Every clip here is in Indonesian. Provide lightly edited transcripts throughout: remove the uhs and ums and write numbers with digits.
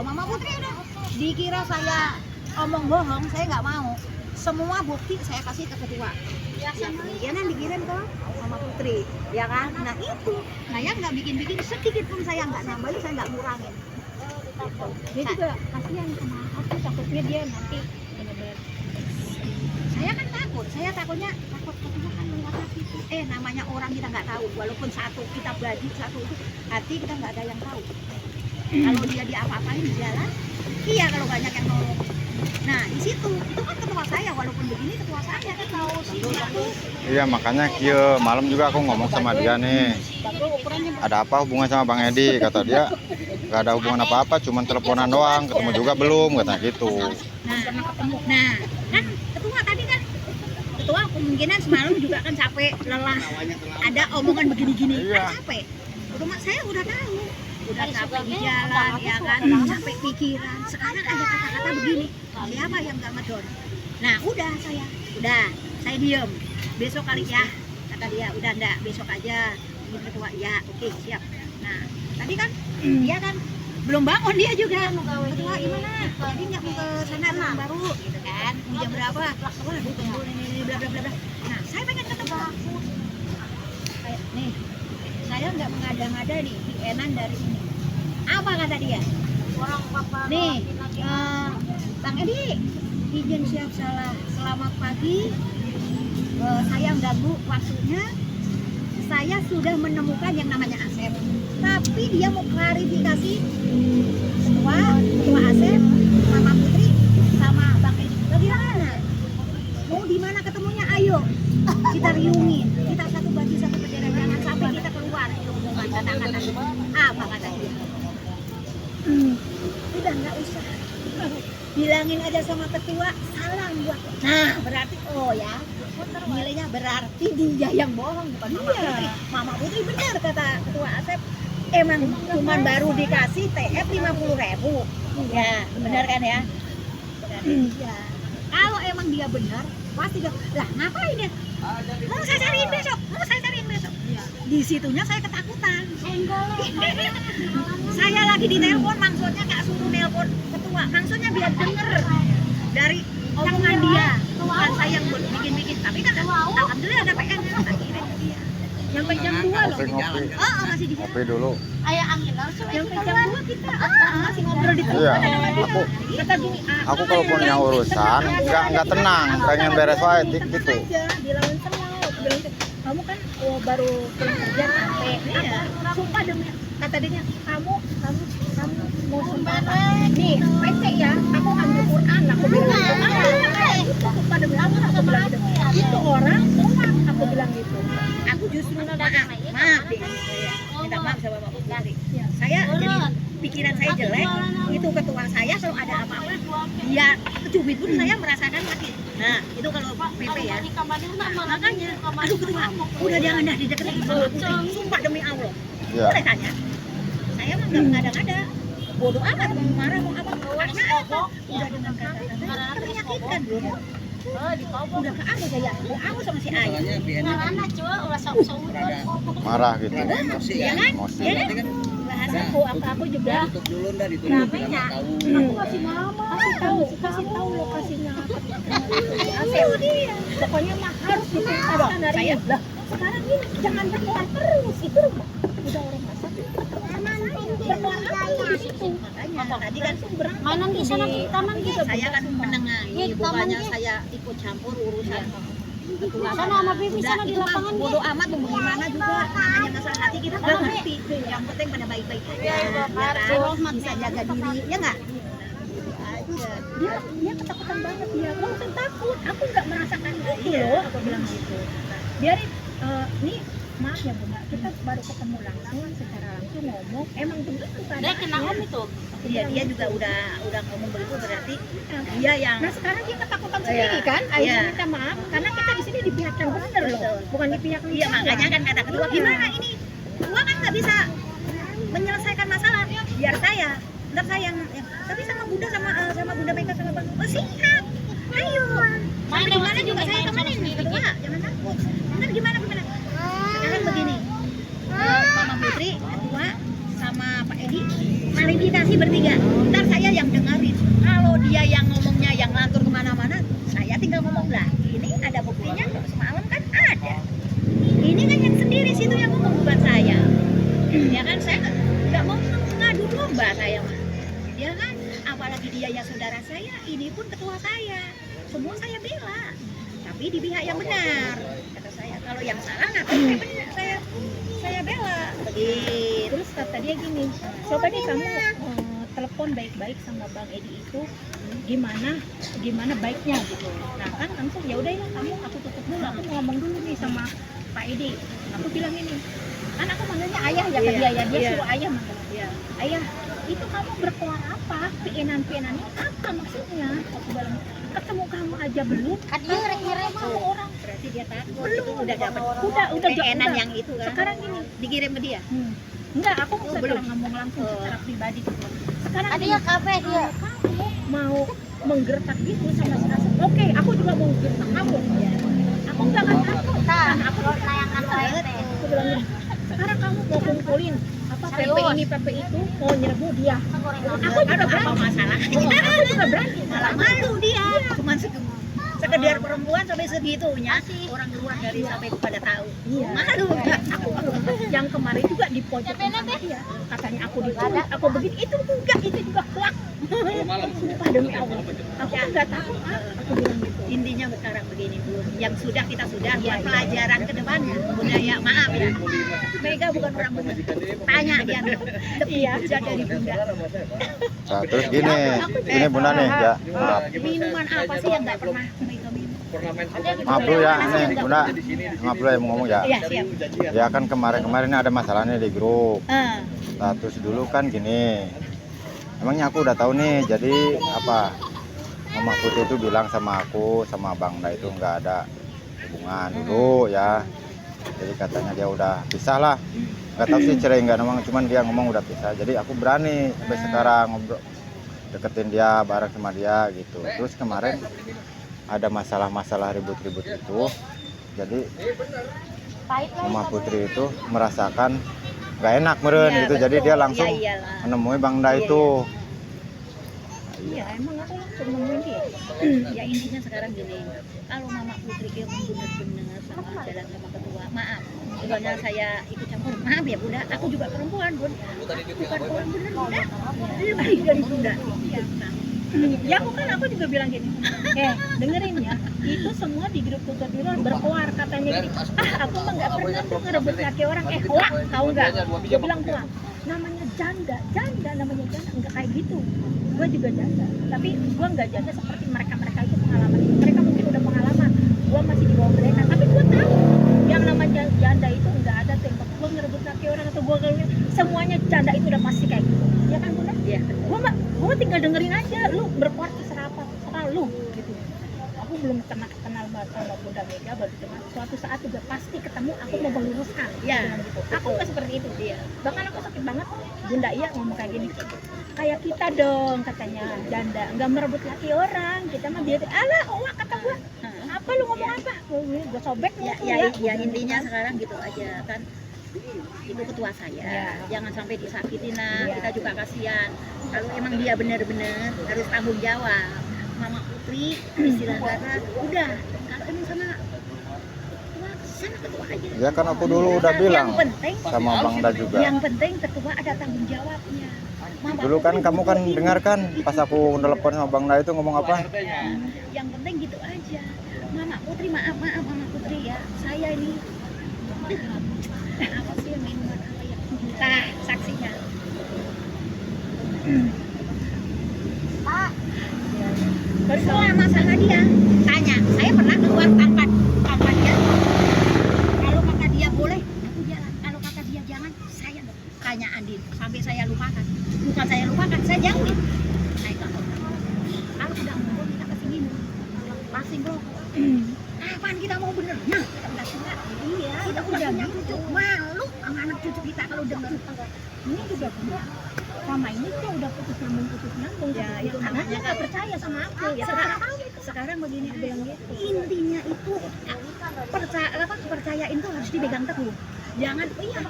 Mama Putri udah dikira saya omong bohong, saya nggak mau. Semua bukti saya kasih ke ketua. Ya kan dikirim ke Mama Putri, ya kan? Nah itu, saya nggak bikin-bikin sedikit pun, saya nggak nambahin, saya nggak ngurangin. Dia juga kasihan sama aku, takutnya dia nanti benar-benar. Saya kan takut, saya takutnya ketua kan mengatasi. Namanya orang kita nggak tahu, walaupun satu kita bagi satu itu hati kita nggak ada yang tahu. Kalau dia diapa-apain di jalan, iya kalau banyak yang nolong. Nah di situ itu kan ketua saya, walaupun begini ketua saya kan tahu sih. Iya makanya kia malam juga aku ngomong sama dia nih, ada apa hubungan sama Bang Edi, kata dia nggak ada hubungan apa-apa, cuman teleponan doang, ketemu juga belum, katanya gitu. Nah kan ketua tadi kan, ketua kemungkinan semalam juga kan capek, lelah, ada omongan begini-gini, kan capek. Rumah saya udah tahu, udah capek di jalan, ya kan, capek pikiran. Sekarang ada kata-kata begini, siapa yang nggak ngedon? Nah udah saya diem. Besok kali ya, kata dia, udah enggak, besok aja. Ini ketua, ya oke siap. Nah tadi kan dia kan belum bangun, dia juga ketua gimana, jadi nggak mau ke sana rumah baru gitu kan, jam berapa, waduh tunggu ini bla bla bla bla. Nah saya pengen ketemu kayak nih, saya nggak mengada-ngada nih di Enan dari ini. Apa kata dia? Nih Bang Edi, izin siap salah, selamat pagi. Saya ganggu waktunya. Saya sudah menemukan yang namanya Asep, tapi dia mau klarifikasi ketua Asep, Mama Putri, sama Bang Edi. Bagaimana? Mau di mana ketemunya? Ayo kita riungin, kita satu baju satu bendera, jangan sampai kita keluar hubungan kata-kata. Apa kata dia? Udah nggak usah, bilangin aja sama ketua, salam buat. Nah berarti nilainya berarti dia yang bohong, bukan Mama Putri. Mama Putri benar kata ketua Asep, emang cuman baru dikasih TF 50.000. Ya benar kan ya? Iya. Kalau emang dia benar pasti dia, lah ngapain ya? Mau saya cariin besok. Di situnya saya ketakutan. Saya lagi di telepon, maksudnya nggak suruh nelpon ketua, maksudnya biar denger dari omongan dia, bukan saya yang bikin-bikin. Tapi kan alhamdulillah ada PN, tak kirim ke dia. Sampai jam 2 loh. Ngopi. Masih di jalan. Ngopi dulu. Ayah angin langsung Sampai jam 2 kita masih ngobrol di Iya, aku kalau punya urusan nggak tenang, pengen beres wae gitu. Bilangin selalu, kamu kan baru pulang kerja capek. Iya. Sumpah demi kata dia, kamu mau sumpah nih PT ya, aku ambil Quran, aku bilang sumpah demi Allah, aku bilang gitu. Itu orang semua aku bilang gitu. Aku justru maaf deh, minta maaf sama Bapak Putri. Saya jadi pikiran saya jelek, itu ketua saya kalau ada apa-apa dia cubit pun saya merasakan sakit. Nah itu kalau PP ya. Nah, makanya aduh ketua udah jangan dah dideketin sama Putri, sumpah demi Allah. Boleh tanya, saya mah nggak ngada-ngada, bodoh amat mau marah mau apa, karena apa, udah dengan kata-kata menyakitkan loh. Udah ke aku saya, aku sama si Ayah Marah gitu. ya kan? Bahasa aku juga ramenya, aku kasih tahu lokasinya dia. Pokoknya mah harus dituntaskan dari ini. Sekarang ini jangan berdoa terus, itu udah orang masak. Berdoa di situ. Makanya tadi kan mana di sana di taman gitu. saya kan menengahi, bukannya saya ikut campur urusan ketua Sana sama Bibi sana di lapangan bodoh amat mau gimana juga, namanya masalah hati kita nggak ngerti. Yang penting pada baik-baik aja, ya kan? Bisa jaga diri, ya nggak? Dia ketakutan banget, dia nggak usah takut, aku nggak merasakan itu loh, aku bilang gitu. Biarin, nih maaf ya Bunda, kita baru ketemu langsung, secara langsung ngomong, emang begitu kan? Dia kenapa itu? Iya, dia juga udah ngomong begitu, berarti dia yang. Nah sekarang dia ketakutan sendiri kan? Ayo minta maaf, karena kita di sini di pihak yang benar loh, bukan di pihak yang. Iya makanya kan kata kedua, gimana ini? Gua kan nggak bisa menyelesaikan masalah, biar saya, ntar saya yang. Tapi sama Bunda sama Bunda Mega sama Bang, siap, ayo. Sampai di mana juga saya temenin kedua, jangan takut. Ntar gimana? Sekarang begini, Mama Putri, kedua sama Pak Edi, klarifikasi bertiga. Ntar saya dia yang ngomongnya yang ngantur kemana-mana, saya tinggal ngomong lah. Ini ada buktinya semalam kan ada. Ini kan yang sendiri situ yang ngomong bukan saya. Ya kan saya nggak mau ngadu domba saya mah. Ya kan, apalagi dia yang saudara saya, ini pun ketua saya. Semua saya bela. Tapi di pihak yang benar. Kata saya, kalau yang salah ngapain saya bela. Begitu. Terus kata dia gini, coba deh kamu telepon baik-baik sama Bang Edi itu gimana baiknya gitu. Nah kan langsung ya udah ya kamu aku tutup dulu, aku mau ngomong dulu nih sama Pak Edi. Aku bilang ini, kan aku manggilnya ayah ya ke dia ya, dia suruh ayah manggil. Ayah, itu kamu berkoar apa? Piinan-piinannya apa maksudnya? Aku bilang, ketemu kamu aja belum? Dia ngirim Mau orang. berarti dia takut itu udah dapat Udah enan udah. yang itu kan. Sekarang gini, Dikirim ke dia. enggak, aku belum. sekarang ngomong langsung secara pribadi gitu. Sekarang Ada yang kafe dia. kamu mau menggertak gitu sama sekali. Oke, aku juga mau gertak kamu. Aku enggak akan takut. Kan aku layangan aku bilang gini, sekarang kamu mau kumpulin apa PP ini PP itu mau nyerbu dia. Aku juga apa masalah. Aku juga berani. Malah malu dia. Cuman sekedar perempuan sampai segitunya orang luar dari sampai pada tahu. Iya. Malu Aku yang kemarin juga di pojok sama dia. Katanya aku diculik, aku begini, itu enggak, itu juga kelak. Sumpah demi Allah. Aku enggak takut. Aku bilang gitu. intinya sekarang begini Bu, yang kita sudah buat pelajaran ke depannya. Budaya maaf ya, Mega bukan orang benar. Tanya dia lebih bijak dari Bunda. Nah, terus gini Bunda nih ya, maaf. Minuman apa sih yang nggak pernah Mega minum? Maaf dulu ya, nih Bunda, maaf dulu ya mau ngomong ya. Iya siap. Ya kan kemarin ada masalahnya di grup. Ah, Nah, terus dulu kan gini, emangnya aku udah tahu nih, jadi apa, Mama Putri itu bilang sama aku, sama Bang Da itu nggak ada hubungan dulu ya. Jadi katanya dia udah pisah lah, nggak tahu sih cerai nggak namanya, cuman dia ngomong udah pisah. Jadi aku berani sampai sekarang ngobrol, deketin dia, bareng sama dia gitu. Terus kemarin ada masalah-masalah ribut-ribut itu, jadi Mama Putri itu merasakan nggak enak meren iya, gitu, jadi betul. dia langsung Ya, iyalah. menemui Bang Da itu. Iya, emang aku langsung nemuin dia. Ya intinya sekarang gini, kalau Mama Putri yang benar-benar sama jalan sama ketua, maaf. Soalnya saya ikut campur, maaf ya Bunda, aku juga perempuan Bun. Bukan orang benar Bunda, lebih dari Bunda. Iya, nah. Ya aku juga bilang gini, dengerin ya, itu semua di grup tutor di luar berkoar katanya gini, aku mah nggak pernah tuh ngerebut laki orang, hoak, tahu nggak? Dia bilang hoak, namanya janda namanya janda, nggak kayak gitu. Gue juga janda, tapi gue nggak janda seperti mereka itu pengalaman. Mereka mungkin udah pengalaman, gue masih di bawah mereka, tapi gue tahu yang namanya janda itu nggak ada tembak gue ngerebut laki orang atau gue semuanya janda itu udah pasti kayak gitu, ya kan Bunda? Iya. Gue tinggal dengerin aja, lu berkuat terserah lu gitu. Aku belum kenal banget sama Bunda Mega, baru cuma suatu saat juga pasti ketemu, aku mau meluruskan. Iya. Gitu. Aku nggak seperti itu dia. Bahkan aku sakit banget, Bunda iya ngomong kayak gini. Kayak kita dong katanya janda, nggak merebut laki orang, kita mah biar alah, kata gue. Apa lu ngomong apa? Gue sobek Ya intinya sekarang gitu aja kan. Itu ketua saya, jangan sampai disakitin lah, kita juga kasihan. Kalau emang dia benar-benar harus tanggung jawab. Mama Putri istilah kata udah, kalau emang sama ketua aja. Ya kan aku dulu udah bilang yang penting, sama Bang Da juga. yang penting ketua ada tanggung jawabnya. Mama Dulu kan Putri kamu kan dengarkan pas aku telepon sama Bang Da itu ngomong apa? yang penting gitu aja. Mama Putri maaf Mama Putri ya, saya ini apa sih minuman apa ya? Nah, saksinya. Pak, selama sama dia, tanya, saya pernah keluar tanpa dia. Kalau kata dia boleh, aku jalan. Kalau kata dia jangan, saya tanya Andin. Sampai saya lupakan. Bukan saya lupakan, saya jauhin. Saya nggak mau. Kalau udah ngobrol kita kesini, masing rokok. Kapan kita mau benernya? Kita udah tua. Iya, kita udah punya cucu. Malu sama anak cucu kita kalau denger. Ini juga Bunda. Sama ini tuh udah putus nyambung. Ya, itu namanya nggak percaya sama aku. Ya, sekarang begini bilang gitu. Intinya itu kepercayaan itu harus dipegang teguh. Jangan iya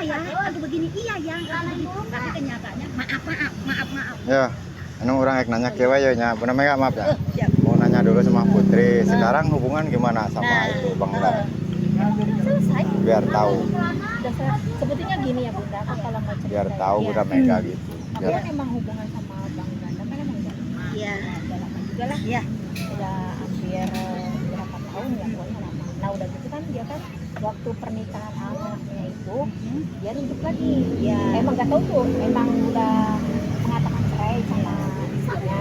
ya, atau begini iya ya, atau begitu. Tapi kenyataannya maaf. Ya, Anu orang nanya kewe ya nya, Bunda Mega maaf ya. Siap. Mau nanya dulu sama Putri. Sekarang hubungan gimana sama itu Bang Da? Selesai. Biar tahu, Udah sebetulnya gini ya Bunda, aku kalau mau cerita biar tahu ya, Bunda Mega gitu. aku Biar kan emang hubungan sama Bang Ganda kan emang Iya. udah lama juga lah. Iya. Udah hampir berapa tahun ya pokoknya lama. Nah udah gitu kan dia kan waktu pernikahan anaknya itu dia rujuk lagi. Iya. Emang gak tahu tuh, emang udah mengatakan cerai sama istrinya.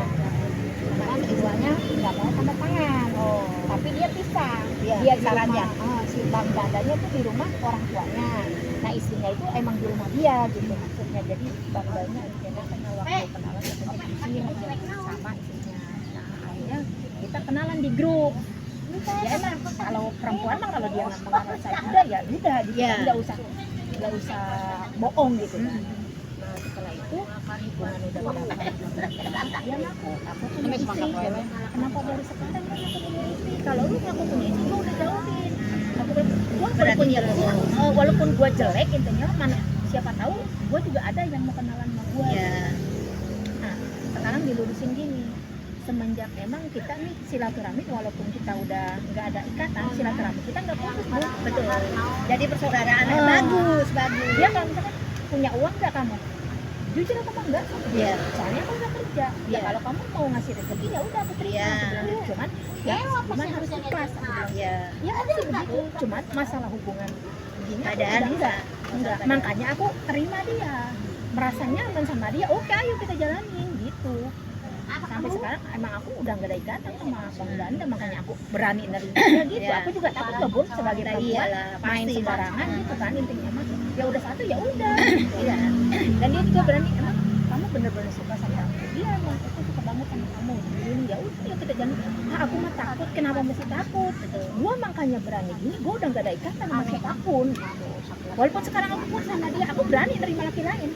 Karena keduanya nggak mau tanda tangan. Oh. Tapi dia pisah. Iya, Dia di sarannya. rumah, si Bang Dandanya tuh di rumah orang tuanya. Nah istrinya itu emang di rumah dia gitu maksudnya. Jadi Bang Dandanya akhirnya kenal waktu kenalan katanya di sini sama istrinya. Nah akhirnya kita kenalan di grup. Ya emang kalau perempuan mah kalau dia nggak mengenal saya udah ya udah gitu. Iya. Nggak usah bohong gitu. Nah setelah itu hubungan udah berapa dia aku punya istri kenapa baru sekarang kan aku punya istri kalau lu aku punya istri gua udah jauhin aku bilang gua Berarti walaupun gua jelek intinya mana siapa tahu gua juga ada yang mau kenalan sama gua. Iya. Nah sekarang dilurusin gini semenjak emang kita nih silaturahmi walaupun kita udah nggak ada ikatan silaturahmi kita nggak putus Bu. Betul. Jadi persaudaraan Oh. bagus. Dia kalau misalkan punya uang nggak kamu jujur aku mah enggak Iya. soalnya aku udah kerja ya Iya. kalau kamu mau ngasih rezeki ya udah aku terima Iya. aku bilang gitu. cuman harus ikhlas aku bilang Iya. ya pasti begitu cuman masalah hubungan gini aku Keadaan udah enggak makanya aku terima dia merasa nyaman sama dia oke ayo kita jalanin gitu sampai sekarang emang aku udah nggak ada ikatan sama Bang Ganda makanya aku berani nerima dia gitu Iya. aku juga takut loh Bun sebagai perempuan Iyalah, main pasti. sembarangan gitu kan intinya mah ya udah satu ya udah Iya. dan dia juga berani emang kamu bener-bener suka sama aku iya Bang aku suka banget sama kamu gini ya udah ya kita jangan aku mah takut kenapa mesti takut gitu. Gua makanya berani gini gua udah nggak ada ikatan sama siapapun gitu. Walaupun sekarang aku pun sama dia aku berani nerima laki lain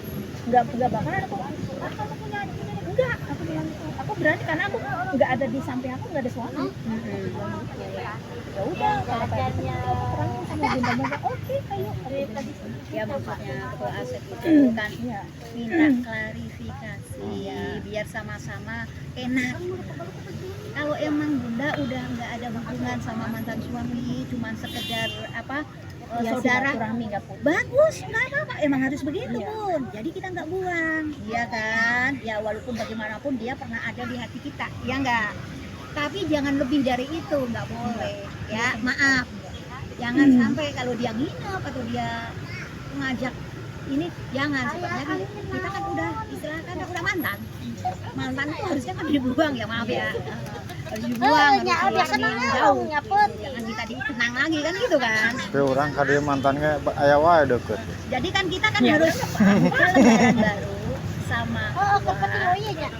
nggak bakalan aku kamu punya adik punya adik." Enggak aku bilang gitu. Aku berani karena aku nggak ada di samping aku nggak ada suami ya udah kalau kayak gitu aku terangin sama Bunda Mega oke ayo Ya maksudnya Ketua Asep itu kan iya minta klarifikasi biar sama-sama enak. Kalau emang Bunda udah nggak ada hubungan sama mantan suami, cuman sekedar apa ya saudara, silaturahmi nggak putus bagus, nggak apa-apa. Emang harus begitu Iya. Bun. Jadi kita nggak buang, ya kan? Ya walaupun bagaimanapun dia pernah ada di hati kita, ya nggak. Tapi jangan lebih dari itu, nggak boleh. Ya maaf, jangan sampai kalau dia nginep atau dia ngajak ini jangan sebenarnya kita kan udah istilah kan udah mantan itu harusnya kan dibuang ya maaf ya harus dibuang harus hilangin jauh jangan kita dikenang lagi kan gitu kan Tapi orang kali mantannya aya wae deket. jadi kan kita kan harus lebaran baru sama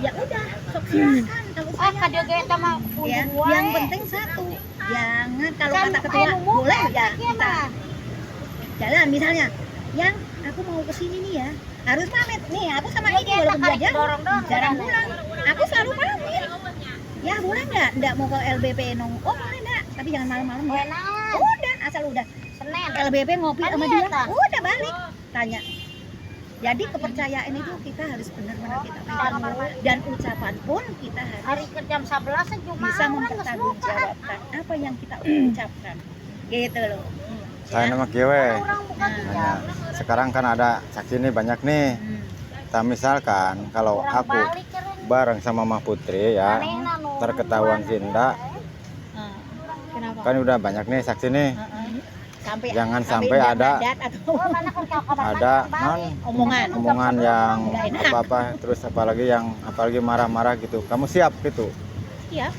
ya udah sok silakan kalau saya ya yang penting satu jangan kalau kata ketua boleh ya kita jalan misalnya yang aku mau kesini nih ya harus pamit nih aku sama ini walaupun dia jarang pulang aku selalu pamit ya boleh nggak mau ke LBP nong oh boleh nggak tapi jangan malam-malam ya udah asal udah LBP ngopi sama dia udah balik tanya jadi kepercayaan itu kita harus benar-benar kita pegang dan ucapan pun kita harus jam 11 juga bisa mempertanggungjawabkan apa yang kita ucapkan gitu loh. Saya nama Kiwe. Nah, sekarang kan ada saksi nih banyak nih. Nah, misalkan kalau aku bareng sama Mah Putri ya, terketahuan Sinda, Kenapa? kan udah banyak nih saksi nih. Jangan sampai dia ada ngadat atau omongan yang apa-apa terus apalagi marah-marah gitu. Kamu siap gitu? Siap.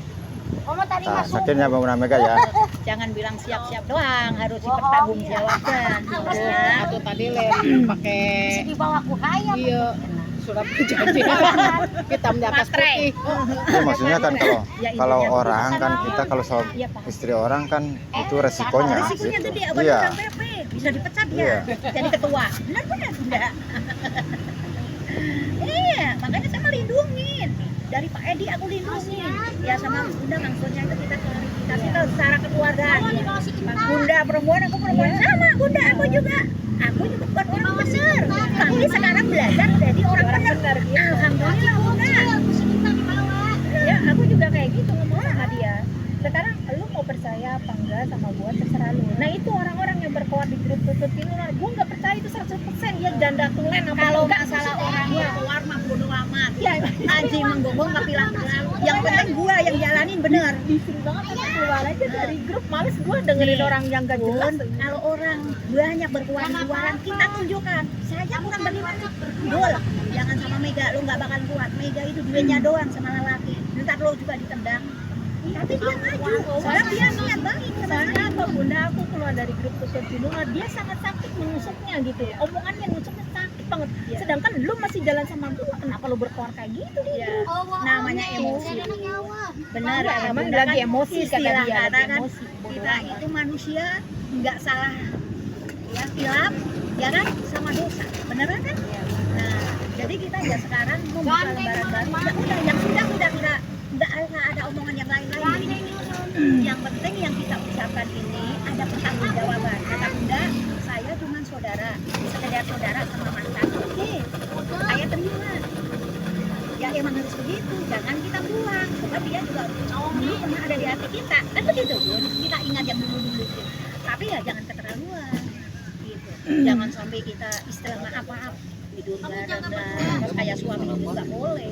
Nah, sakitnya Bang Mega ya. Jangan bilang siap-siap doang, harus dipertanggungjawabkan. Ya. Atau tadi pakai iya surat perjanjian hitam di atas putih. Itu maksudnya kan kalau intinya orang kan kita kalau istri orang kan itu resikonya Risikonya gitu. gede, apa Iya. PP bisa dipecat Iya. ya, jadi ketua. Benar-benar enggak. Iya, makanya saya melindungin. Dari Pak Edi aku lindungin. Ya sama Bunda maksudnya itu kita klarifikasi ke secara keluargaan. Bunda perempuan, aku perempuan sama. Bunda aku juga bukan orang benar. Tapi sekarang belajar jadi orang benar. Alhamdulillah Bunda. si menggonggong tapi lalu yang penting gua yang jalanin bener. Bising banget kan keluar aja dari grup, males gua dengerin orang yang gak jelas. Kalau orang banyak berkuat-kuatan, kita tunjukkan saya kurang bagaimana. Gol, jangan sama Mega, lu nggak bakal kuat. Mega itu duitnya doang sama lelaki, ntar lo juga ditendang. Tapi dia maju, soalnya dia niat baik. Soalnya apa bunda, aku keluar dari grup tutur Cibunga, dia sangat sakit menusuknya gitu, omongannya nusuknya sakit banget. Sedangkan lu masih jalan sama gua, kenapa lu berkoar kayak gitu di grup? Namanya emosi. Benar, Ya, ada emang bunda lagi kan emosi kata istilah dia, kata lagi kan emosi. kita itu manusia nggak salah ya, hilaf ya kan sama dosa, beneran kan? Nah, jadi kita ya sekarang membuka lembaran baru. Ya udah, yang sudah nggak ada omongan yang lain-lain. Yang penting yang kita ucapkan ini ada pertanggungjawaban. Kata bunda, saya cuma saudara, sekedar saudara sama mantan. Oke, saya terima. Ya emang harus begitu, jangan kita buang. Sebab dia juga dulu pernah ada di hati kita, kan begitu Bun. Kita ingat yang dulu-dulu itu. Tapi ya jangan keterlaluan, gitu. Jangan sampai kita istilah maaf tidur bareng kayak suami itu nggak boleh.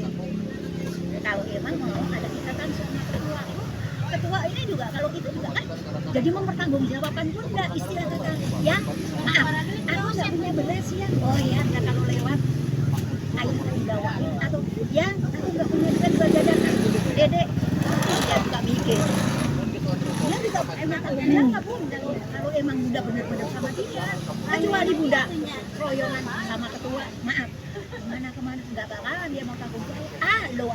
Kalau emang mau ada ikatan sama ketua ini juga, kalau itu juga kan jadi mempertanggungjawabkan bunda istilah kata ya maaf aku nggak punya beras ya, oh ya kalau lewat ayo bawain, atau ya aku nggak punya beras buat jajan dedek dia juga mikir dia juga emang tanggung jawab bunda ya. Kalau emang bunda benar-benar sama dia, kecuali bunda royongan sama ketua maaf kemana nggak bakalan dia mau tanggung jawab lo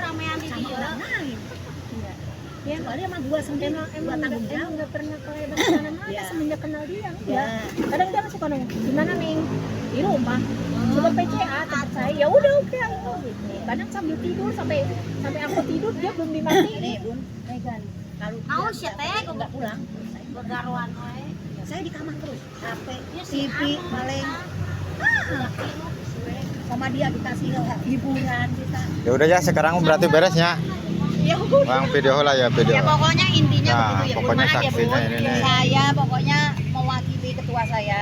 ramean sama orang lain. Ya, soalnya emang gua sendiri emang tanggung jawab, nggak pernah kelewat mana semenjak kenal dia. Ya. Kadang dia suka nanya, gimana nih di rumah? Coba PCA tempat saya. Ya udah oke ayo gitu. Kadang sambil tidur sampai aku tidur dia belum dimatiin. Nih Bun, Megan, kalau Mau dia sih teh nggak pulang, begaruan we. saya di kamar terus, HP, TV, paling sama dia dikasih hiburan kita. Ya udah ya, sekarang berarti beresnya. Ya udah. Bang video lah ya video. Ya pokoknya intinya Nah, begitu ya. pokoknya Maaf ya, saksinya Bun. ini nih. Saya pokoknya mewakili ketua saya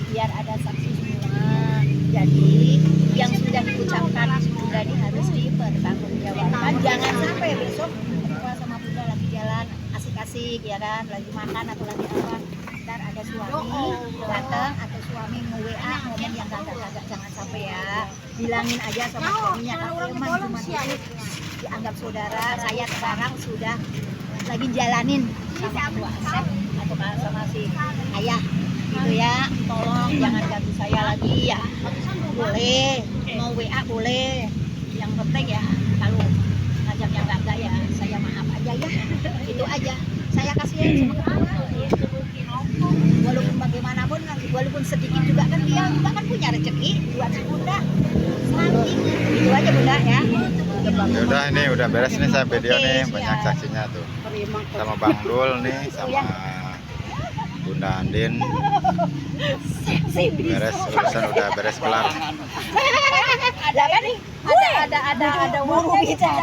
biar ada saksi semua. Jadi yang sudah diucapkan sudah harus dipertanggungjawabkan. Jangan sampai besok ketua sama bunda lagi jalan asik-asik ya kan, lagi makan atau lagi apa, ntar ada suami datang atau suami nge-WA ngomong yang kagak-kagak, jangan sampai ya. Bilangin aja sama suaminya kalau emang cuma itu dianggap saudara. Saya sekarang sudah lagi jalanin sama ketua Asep atau sama si ayah gitu ya, tolong jangan ganggu saya lagi ya. Boleh mau WA boleh, yang penting ya kalau ngajak yang enggak ya saya maaf aja ya. Itu aja saya kasihin sama ketua, walaupun bagaimanapun walaupun sedikit juga kan dia juga kan punya rezeki buat si bunda selalu ingat. Itu aja bunda ya. Ya udah, ini udah beres nih saya video nih, banyak saksinya tuh. Sama Bang Dul nih, sama Bunda Andin. Beres, urusan udah beres kelar. Ada apa nih? Ada